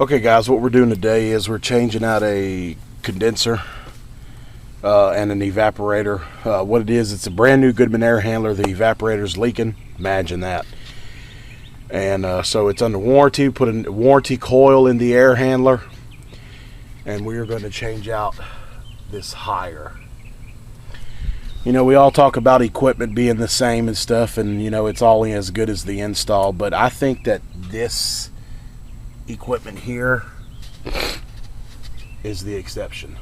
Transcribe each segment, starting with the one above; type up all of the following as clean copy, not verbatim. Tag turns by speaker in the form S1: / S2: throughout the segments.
S1: Okay guys, what we're doing today is we're changing out a condenser and an evaporator. What it is, it's a brand new Goodman air handler. The evaporator's leaking. Imagine that. And so it's under warranty. Put a warranty coil in the air handler, and we are going to change out this higher. You know, we all talk about equipment being the same and stuff, and you know, it's all as good as the install, but I think that this equipment here is the exception.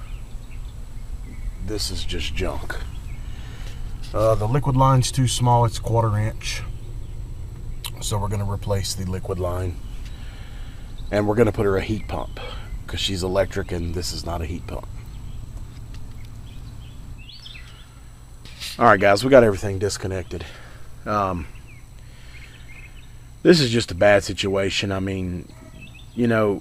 S1: This is just junk. The liquid line's too small. It's 1/4 inch, so we're going to replace the liquid line, and we're going to put her a heat pump because she's electric and this is not a heat pump. Alright guys, we got everything disconnected. This is just a bad situation. I mean, you know,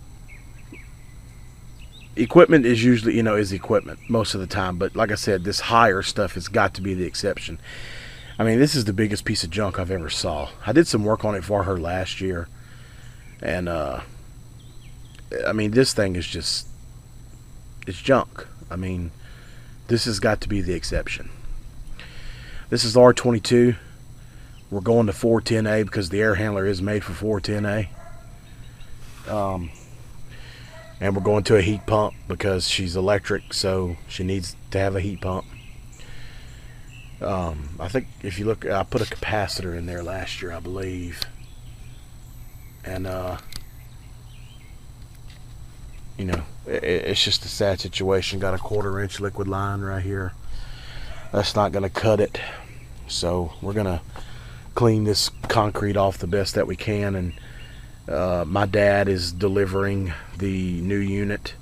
S1: equipment is usually, you know, is equipment most of the time, but like I said, this higher stuff has got to be the exception. I mean, this is the biggest piece of junk I've ever saw. I did some work on it for her last year, and I mean, this thing is just, it's junk. I mean, this has got to be the exception. This is R22. We're going to 410A because the air handler is made for 410A. And we're going to a heat pump because she's electric, so she needs to have a heat pump. I think if you look, I put a capacitor in there last year, I believe. And you know, it's just a sad situation. Got a 1/4 inch liquid line right here. That's not going to cut it, so we're going to clean this concrete off the best that we can. And my dad is delivering the new unit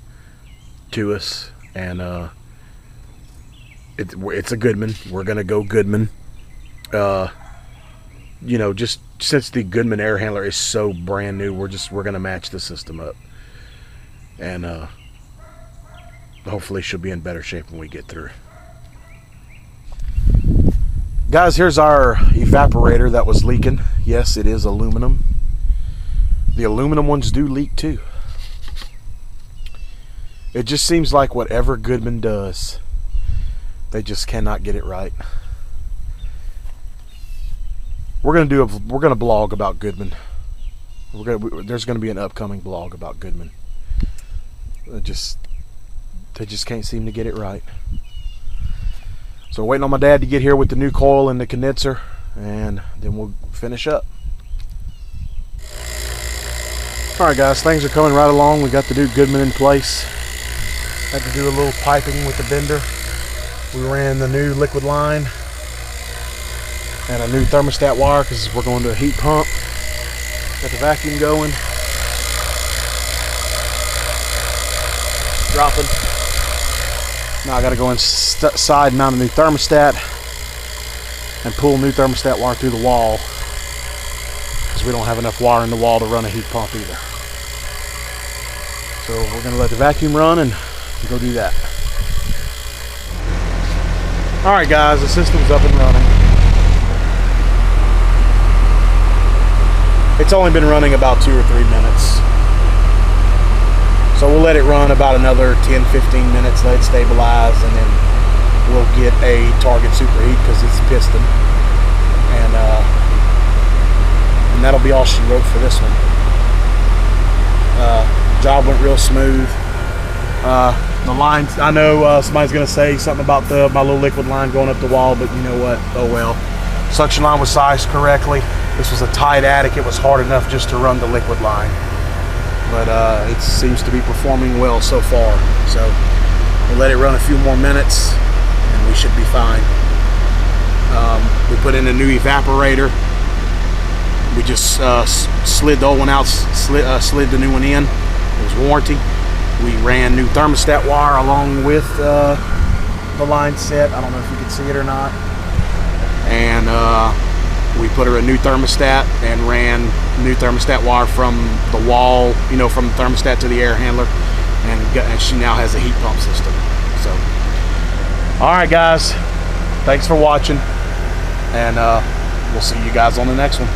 S1: to us, and it's a Goodman. We're gonna go Goodman. You know, just since the Goodman air handler is so brand new, we're gonna match the system up, and hopefully she'll be in better shape when we get through. Guys, here's our evaporator that was leaking. Yes, it is aluminum. The aluminum ones do leak too. It just seems like whatever Goodman does, they just cannot get it right. We're gonna blog about Goodman. There's gonna be an upcoming blog about Goodman. They just can't seem to get it right. So waiting on my dad to get here with the new coil and the condenser, and then we'll finish up. Alright guys, things are coming right along. We got the new Goodman in place. Had to do a little piping with the bender. We ran the new liquid line and a new thermostat wire because we're going to a heat pump. Got the vacuum going. Dropping. Now I got to go inside, mount a new thermostat, and pull new thermostat wire through the wall because we don't have enough wire in the wall to run a heat pump either. So we're going to let the vacuum run and go do that. Alright guys, the system's up and running. It's only been running about 2 or 3 minutes. So we'll let it run about another 10-15 minutes, let it stabilize, and then we'll get a target superheat because it's piston. And that'll be all she wrote for this one. Job went real smooth. The lines, I know somebody's gonna say something about my little liquid line going up the wall, but you know what, oh well. Suction line was sized correctly. This was a tight attic. It was hard enough just to run the liquid line, but it seems to be performing well so far. So we'll let it run a few more minutes and we should be fine. We put in a new evaporator. We just slid the old one out, slid the new one in. It was warranty. We ran new thermostat wire along with the line set. I don't know if you can see it or not. And we put her a new thermostat and ran new thermostat wire from the wall, you know, from the thermostat to the air handler. And she now has a heat pump system. So, all right, guys. Thanks for watching. And we'll see you guys on the next one.